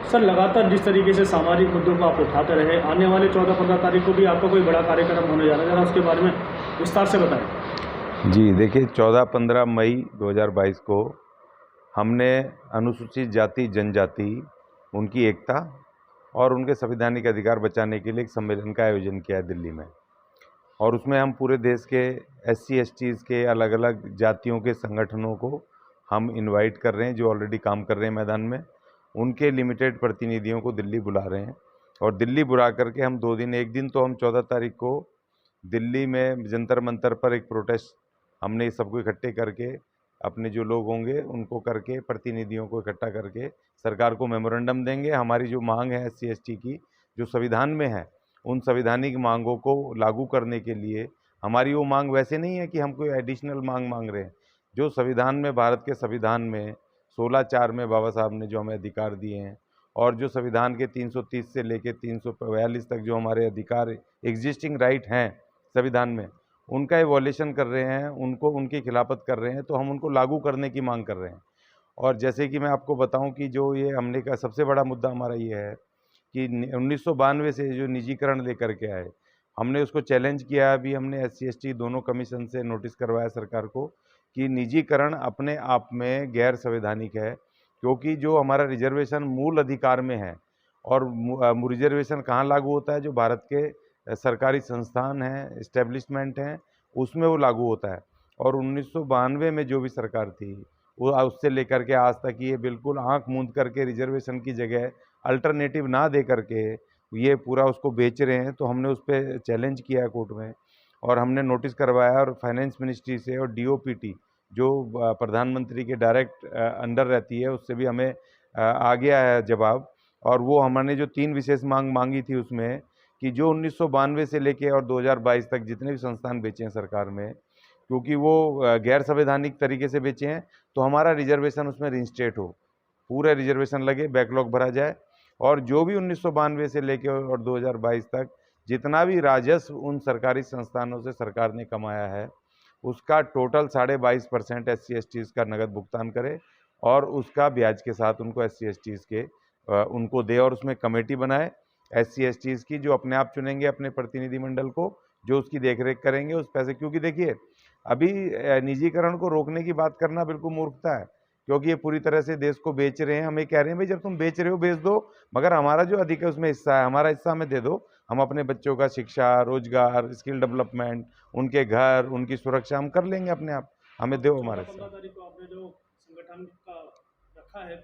Sir, लगातार जिस तरीके से सामाजिक मुद्दों को आप उठाते रहे, आने वाले 14-15 तारीख को भी आपका कोई बड़ा कार्यक्रम होने जा रहा है, ज़रा उसके बारे में विस्तार से बताएं। जी देखिए, 14-15 मई 2022 को हमने अनुसूचित जाति जनजाति, उनकी एकता और उनके संवैधानिक अधिकार बचाने के लिए एक सम्मेलन का आयोजन किया है दिल्ली में। और उसमें हम पूरे देश के SC STs के अलग अलग जातियों के संगठनों को हम इनवाइट कर रहे हैं, जो ऑलरेडी काम कर रहे हैं मैदान में। उनके लिमिटेड प्रतिनिधियों को दिल्ली बुला रहे हैं और दिल्ली बुला करके हम 2 दिन, एक दिन तो हम 14 तारीख को दिल्ली में जंतर मंतर पर एक प्रोटेस्ट हमने सबको इकट्ठे करके, अपने जो लोग होंगे उनको करके, प्रतिनिधियों को इकट्ठा करके सरकार को मेमोरेंडम देंगे। हमारी जो मांग है SC ST की, जो संविधान में है, उन संवैधानिक मांगों को लागू करने के लिए, हमारी वो मांग वैसे नहीं है कि हम कोई एडिशनल मांग मांग रहे हैं। जो संविधान में, भारत के संविधान में 16(4) में बाबा साहब ने जो हमें अधिकार दिए हैं और जो संविधान के 330 से लेकर 342 तक जो हमारे अधिकार, एग्जिस्टिंग राइट हैं संविधान में, उनका एवोल्यूशन कर रहे हैं, उनको, उनकी खिलाफत कर रहे हैं, तो हम उनको लागू करने की मांग कर रहे हैं। और जैसे कि मैं आपको बताऊं कि जो ये हमने का सबसे बड़ा मुद्दा हमारा ये है कि 1992 से जो निजीकरण लेकर के आए, हमने उसको चैलेंज किया। अभी हमने SC ST दोनों कमीशन से नोटिस करवाया सरकार को कि निजीकरण अपने आप में गैर संवैधानिक है, क्योंकि जो हमारा रिजर्वेशन मूल अधिकार में है, और रिजर्वेशन कहाँ लागू होता है? जो भारत के सरकारी संस्थान हैं, इस्टेब्लिशमेंट हैं, उसमें वो लागू होता है। और 1992 में जो भी सरकार थी, वो उससे लेकर के आज तक ये बिल्कुल आंख मूंद करके रिजर्वेशन की जगह अल्टरनेटिव ना दे करके ये पूरा उसको बेच रहे हैं। तो हमने उस पर चैलेंज किया है कोर्ट में और हमने नोटिस करवाया, और फाइनेंस मिनिस्ट्री से और DOPT जो प्रधानमंत्री के डायरेक्ट अंडर रहती है, उससे भी हमें आ गया है जवाब। और वो हमने जो 3 विशेष मांग मांगी थी उसमें कि जो 1992 से लेके और 2022 तक जितने भी संस्थान बेचे हैं सरकार में, क्योंकि वो गैर संवैधानिक तरीके से बेचे हैं, तो हमारा रिजर्वेशन उसमें रिइंस्टेट हो, पूरा रिजर्वेशन लगे, बैकलॉग भरा जाए। और जो भी 1992 से लेके और 2022 तक जितना भी राजस्व उन सरकारी संस्थानों से सरकार ने कमाया है, उसका टोटल 22.5% SC STs का नगद भुगतान करे और उसका ब्याज के साथ उनको SC STs के उनको दे, और उसमें कमेटी बनाए SC STs की, जो अपने आप चुनेंगे अपने प्रतिनिधिमंडल को, जो उसकी देखरेख करेंगे उस पैसे। क्योंकि देखिए, अभी निजीकरण को रोकने की बात करना बिल्कुल मूर्खता है, क्योंकि ये पूरी तरह से देश को बेच रहे हैं। हम ये कह रहे हैं भाई, जब तुम बेच रहे हो बेच दो, मगर हमारा जो अधिक उसमें हिस्सा है, हमारा हिस्सा हमें दे दो। हम अपने बच्चों का शिक्षा, रोजगार, स्किल डेवलपमेंट, उनके घर, उनकी सुरक्षा हम कर लेंगे अपने आप, हमें दो हमारा हिस्सा। 14-15 तारीख को आपने जो संगठन का रखा है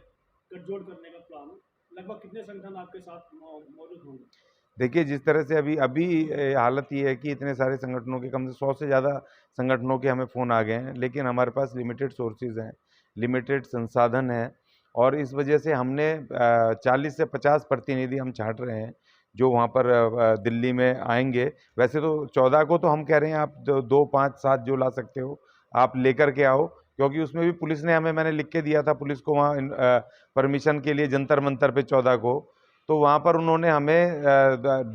गठजोड़ करने का प्लान, लगभग कितने संगठन आपके साथ मौजूद होंगे? देखिए, जिस तरह से अभी अभी हालत ये है कि इतने सारे संगठनों के, कम से 100 से ज़्यादा संगठनों के हमें फ़ोन आ गए हैं, लेकिन हमारे पास लिमिटेड सोर्सेज हैं, लिमिटेड संसाधन हैं, और इस वजह से हमने 40 से 50 प्रतिनिधि हम छांट रहे हैं जो वहाँ पर दिल्ली में आएंगे। वैसे तो 14 को तो हम कह रहे हैं, आप 2, 5, 7 जो ला सकते हो आप लेकर के आओ, क्योंकि उसमें भी पुलिस ने हमें, मैंने लिख के दिया था पुलिस को वहाँ परमिशन के लिए जंतर मंतर पे 14 को, तो वहाँ पर उन्होंने हमें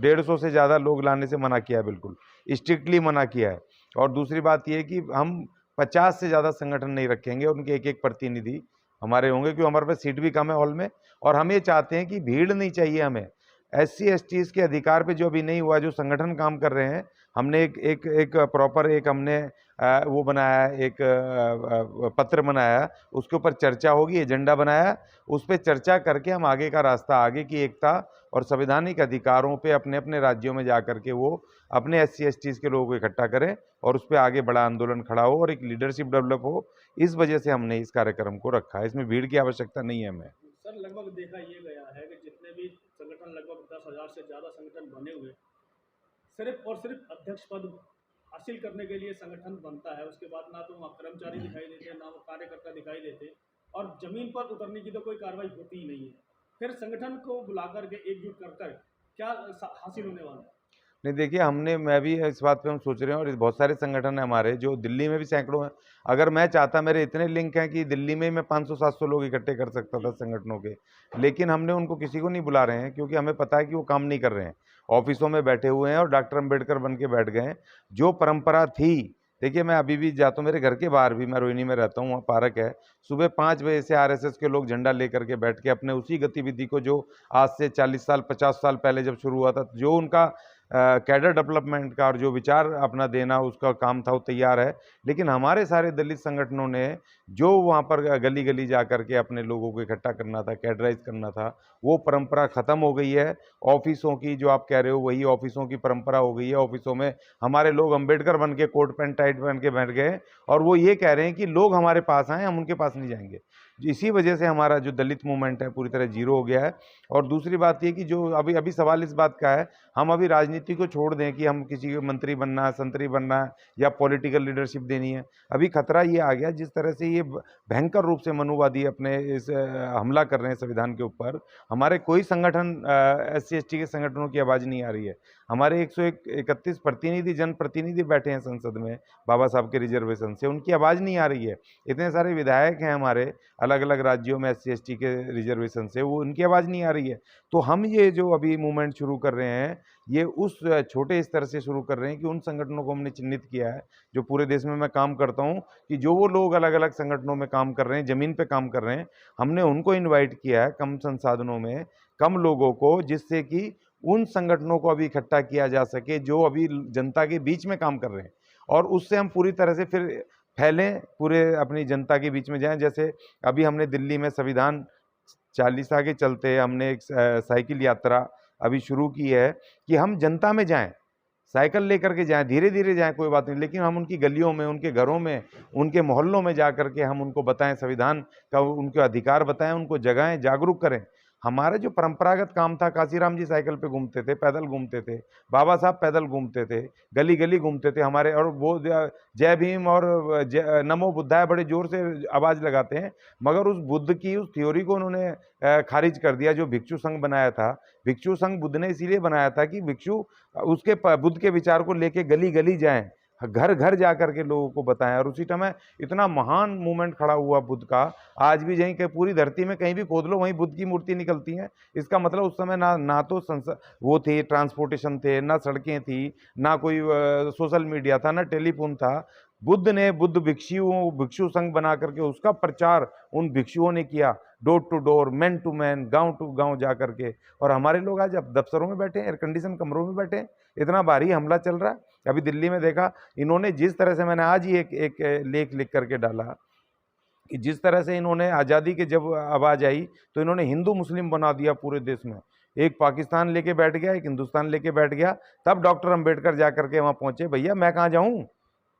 150 से ज़्यादा लोग लाने से मना किया है, बिल्कुल स्ट्रिक्टली मना किया है। और दूसरी बात ये है कि हम 50 से ज़्यादा संगठन नहीं रखेंगे, उनके एक प्रतिनिधि हमारे होंगे, क्योंकि हमारे पास सीट भी कम है हॉल में, और हम ये चाहते हैं कि भीड़ नहीं चाहिए हमें। SC STs के अधिकार पे जो अभी नहीं हुआ, जो संगठन काम कर रहे हैं, हमने एक प्रॉपर एक हमने वो बनाया, एक पत्र बनाया, उसके ऊपर चर्चा होगी, एजेंडा बनाया, उस पर चर्चा करके हम आगे का रास्ता, आगे की एकता और संवैधानिक अधिकारों पे अपने अपने राज्यों में जा करके वो अपने SC STs के लोगों को इकट्ठा करें और उस पर आगे बड़ा आंदोलन खड़ा हो और एक लीडरशिप डेवलप हो। इस वजह से हमने इस कार्यक्रम को रखा है, इसमें भीड़ की आवश्यकता नहीं है हमें। सर, लगभग देखा ये गया है कि जितने भी संगठन, लगभग 10,000 से ज़्यादा संगठन बने हुए, सिर्फ और सिर्फ अध्यक्ष पद हासिल करने के लिए संगठन बनता है। उसके बाद ना तो वहाँ कर्मचारी दिखाई देते, ना वो कार्यकर्ता दिखाई देते, और जमीन पर उतरने की तो कोई कार्रवाई होती ही नहीं है। फिर संगठन को बुलाकर के एकजुट कर क्या हासिल होने वाला है? नहीं देखिए, मैं भी इस बात पे हम सोच रहे हैं, और बहुत सारे संगठन हैं हमारे, जो दिल्ली में भी सैकड़ों हैं। अगर मैं चाहता, मेरे इतने लिंक हैं कि दिल्ली में मैं 500-700 लोग इकट्ठे कर सकता था संगठनों के, लेकिन हमने उनको किसी को नहीं बुला रहे हैं, क्योंकि हमें पता है कि वो काम नहीं कर रहे हैं, ऑफिसों में बैठे हुए हैं और डॉक्टर अम्बेडकर बन के बैठ गए हैं। जो परंपरा थी देखिए, मैं अभी भी जाता हूँ, मेरे घर के बाहर भी, मैं रोहिणी में रहता हूँ, वहाँ पार्क है। सुबह 5 बजे से आरएसएस के लोग झंडा लेकर के बैठ के अपने उसी गतिविधि को, जो आज से 40 साल 50 साल पहले जब शुरू हुआ था, जो उनका कैडर डेवलपमेंट का और जो विचार अपना देना उसका काम था, वो तैयार है। लेकिन हमारे सारे दलित संगठनों ने जो वहाँ पर गली गली जा करके अपने लोगों को इकट्ठा करना था, कैडराइज करना था, वो परंपरा खत्म हो गई है। ऑफिसों की, जो आप कह रहे हो, वही ऑफिसों की परंपरा हो गई है। ऑफिसों में हमारे लोग अंबेडकर बन के कोट पैंट टाइट पहन के बैठ गए, और वो ये कह रहे हैं कि लोग हमारे पास आए, हम उनके पास नहीं जाएंगे। इसी वजह से हमारा जो दलित मूवमेंट है पूरी तरह जीरो हो गया है। और दूसरी बात ये कि जो अभी अभी सवाल इस बात का है, हम अभी राजनीति को छोड़ दें कि हम किसी को मंत्री बनना है, संतरी बनना है, या पॉलिटिकल लीडरशिप देनी है। अभी खतरा ये आ गया, जिस तरह से ये भयंकर रूप से मनुवादी अपने इस हमला कर रहे हैं संविधान के ऊपर। हमारे कोई संगठन, SC ST के संगठनों की आवाज़ नहीं आ रही है। हमारे 131 प्रतिनिधि, जनप्रतिनिधि बैठे हैं संसद में बाबा साहब के रिजर्वेशन से, उनकी आवाज़ नहीं आ रही है। इतने सारे विधायक हैं हमारे अलग अलग राज्यों में SC ST के रिजर्वेशन से, वो उनकी आवाज़ नहीं आ रही है। तो हम ये जो अभी मूवमेंट शुरू कर रहे हैं, ये उस छोटे स्तर से शुरू कर रहे हैं कि उन संगठनों को हमने चिन्हित किया है, जो पूरे देश में मैं काम करता हूँ, कि जो वो लोग अलग अलग संगठनों में काम कर रहे हैं, ज़मीन पे काम कर रहे हैं, हमने उनको इन्वाइट किया है कम संसाधनों में, कम लोगों को, जिससे कि उन संगठनों को अभी इकट्ठा किया जा सके जो अभी जनता के बीच में काम कर रहे हैं, और उससे हम पूरी तरह से फिर फैलें, पूरे अपनी जनता के बीच में जाएं। जैसे अभी हमने दिल्ली में संविधान चालीसा के चलते हमने एक साइकिल यात्रा अभी शुरू की है, कि हम जनता में जाएं, साइकिल लेकर के जाएं, धीरे धीरे जाएं, कोई बात नहीं, लेकिन हम उनकी गलियों में, उनके घरों में, उनके मोहल्लों में जा करके हम उनको बताएं, संविधान का उनके अधिकार बताएं, उनको जगाएं, जागरूक करें। हमारा जो परंपरागत काम था, काशीराम जी साइकिल पे घूमते थे, पैदल घूमते थे, बाबा साहब पैदल घूमते थे, गली गली घूमते थे हमारे, और वो जय भीम और नमो बुद्धाय बड़े जोर से आवाज़ लगाते हैं, मगर उस बुद्ध की उस थ्योरी को उन्होंने खारिज कर दिया, जो भिक्षु संघ बनाया था। भिक्षु संघ बुद्ध ने इसीलिए बनाया था कि भिक्षु उसके बुद्ध के विचार को लेके गली गली जाएं, घर घर जा करके लोगों को बताएं, और उसी समय इतना महान मूवमेंट खड़ा हुआ बुद्ध का। आज भी यहीं के पूरी धरती में कहीं भी खोद लो, वहीं बुद्ध की मूर्ति निकलती है। इसका मतलब उस समय ना तो वो थे, ट्रांसपोर्टेशन थे, ना सड़कें थी, ना कोई सोशल मीडिया था, ना टेलीफोन था। बुद्ध ने भिक्षु संघ बना करके उसका प्रचार उन भिक्षुओं ने किया, door to door, man to man, गांव टू गांव जा करके। और हमारे लोग आज अब दफ्तरों में बैठे हैं, एयर कंडीशन कमरों में बैठे हैं, इतना भारी हमला चल रहा है। अभी दिल्ली में देखा इन्होंने, जिस तरह से, मैंने आज ही एक लेख लिख करके डाला कि जिस तरह से इन्होंने आज़ादी के जब आवाज़ आई तो इन्होंने हिंदू मुस्लिम बना दिया पूरे देश में। एक पाकिस्तान लेके बैठ गया, एक हिंदुस्तान लेके बैठ गया। तब डॉक्टर अंबेडकर जा करके वहाँ पहुँचे, भैया मैं कहाँ जाऊँ,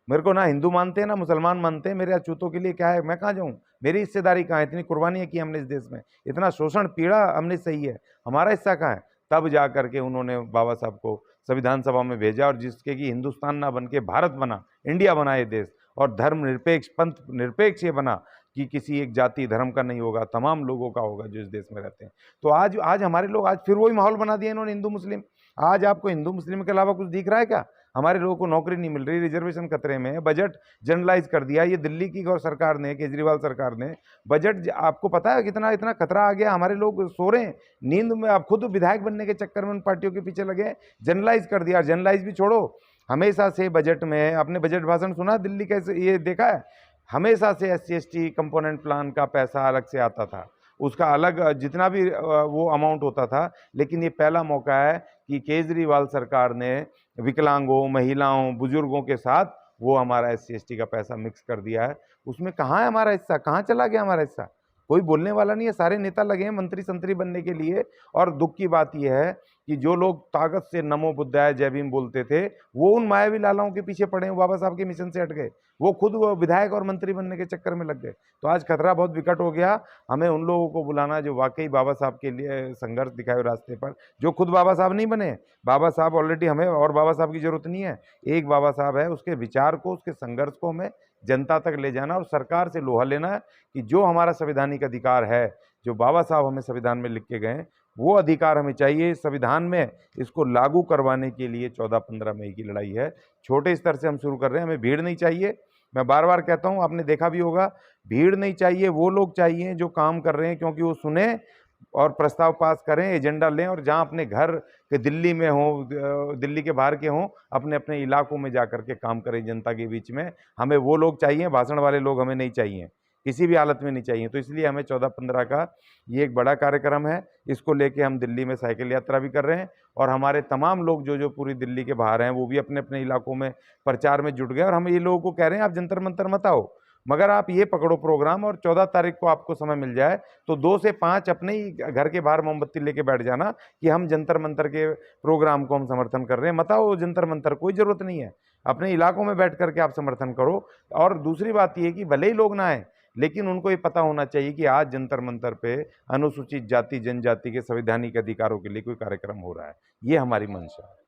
मेरे को ना हिंदू मानते हैं ना मुसलमान मानते हैं, मेरे अछूतों के लिए क्या है, मैं कहाँ जाऊँ, मेरी हिस्सेदारी कहाँ है, इतनी कुर्बानियाँ की हमने इस देश में, इतना शोषण पीड़ा हमने सही है, हमारा हिस्सा कहाँ है। तब जा करके उन्होंने बाबा साहब को संविधान सभा में भेजा, और जिसके कि हिंदुस्तान ना बन के भारत बना, इंडिया बना ये देश, और धर्म निरपेक्ष, पंथ निरपेक्ष ये बना कि किसी एक जाति धर्म का नहीं होगा, तमाम लोगों का होगा जो इस देश में रहते हैं। तो आज हमारे लोग, आज फिर वही माहौल बना दिया इन्होंने, हिंदू मुस्लिम। आज आपको हिंदू मुस्लिम के अलावा कुछ दिख रहा है क्या? हमारे लोगों को नौकरी नहीं मिल रही, रिजर्वेशन खतरे में है, बजट जनरलाइज कर दिया ये दिल्ली की सरकार ने, केजरीवाल सरकार ने। बजट, आपको पता है कितना इतना खतरा आ गया, हमारे लोग सो रहे हैं नींद में। आप खुद विधायक बनने के चक्कर में उन पार्टियों के पीछे लगे, जनरलाइज कर दिया। जनरलाइज भी छोड़ो, हमेशा से बजट में, आपने बजट भाषण सुना दिल्ली कैसे, ये देखा है, हमेशा से SC ST कंपोनेंट प्लान का पैसा अलग से आता था, उसका अलग जितना भी वो अमाउंट होता था। लेकिन ये पहला मौका है कि केजरीवाल सरकार ने विकलांगों, महिलाओं, बुजुर्गों के साथ वो हमारा SC ST का पैसा मिक्स कर दिया है। उसमें कहाँ है हमारा हिस्सा, कहाँ चला गया हमारा हिस्सा? कोई बोलने वाला नहीं है, सारे नेता लगे हैं मंत्री संतरी बनने के लिए। और दुख की बात यह है कि जो लोग ताकत से नमो बुद्धाय जय भीम बोलते थे, वो उन मायावी लालाओं के पीछे पड़े हैं, बाबा साहब के मिशन से हट गए, वो खुद विधायक और मंत्री बनने के चक्कर में लग गए। तो आज खतरा बहुत विकट हो गया। हमें उन लोगों को बुलाना जो वाकई बाबा साहब के लिए संघर्ष दिखाए रास्ते पर, जो खुद बाबा साहब नहीं बने। बाबा साहब ऑलरेडी, हमें और बाबा साहब की जरूरत नहीं है, एक बाबा साहब है, उसके विचार को, उसके संघर्ष को हमें जनता तक ले जाना, और सरकार से लोहा लेना है कि जो हमारा संवैधानिक अधिकार है, जो बाबा साहब हमें संविधान में लिख के गए, वो अधिकार हमें चाहिए। संविधान में इसको लागू करवाने के लिए 14-15 मई की लड़ाई है। छोटे स्तर से हम शुरू कर रहे हैं, हमें भीड़ नहीं चाहिए। मैं बार बार कहता हूँ, आपने देखा भी होगा, भीड़ नहीं चाहिए, वो लोग चाहिए जो काम कर रहे हैं, क्योंकि वो सुने और प्रस्ताव पास करें, एजेंडा लें और जहां अपने घर के दिल्ली में हो, दिल्ली के बाहर के हों, अपने अपने इलाकों में जाकर के काम करें जनता के बीच में। हमें वो लोग चाहिए, भाषण वाले लोग हमें नहीं चाहिए, किसी भी हालत में नहीं चाहिए। तो इसलिए हमें 14-15 का ये एक बड़ा कार्यक्रम है, इसको लेके हम दिल्ली में साइकिल यात्रा भी कर रहे हैं और हमारे तमाम लोग जो पूरी दिल्ली के बाहर हैं वो भी अपने अपने इलाकों में प्रचार में जुट गए। और हम ये लोगों को कह रहे हैं आप जंतर मंतर मत आओ, मगर आप ये पकड़ो प्रोग्राम और 14 तारीख को आपको समय मिल जाए तो 2 से 5 अपने ही घर के बाहर मोमबत्ती लेके बैठ जाना कि हम जंतर मंतर के प्रोग्राम को हम समर्थन कर रहे हैं। मत आओ जंतर मंतर, कोई जरूरत नहीं है, अपने इलाकों में बैठ करके आप समर्थन करो। और दूसरी बात ये कि भले ही लोग ना आए, लेकिन उनको ये पता होना चाहिए कि आज जंतर मंतर पे अनुसूचित जाति जनजाति के संवैधानिक अधिकारों के लिए कोई कार्यक्रम हो रहा है। ये हमारी मंशा है।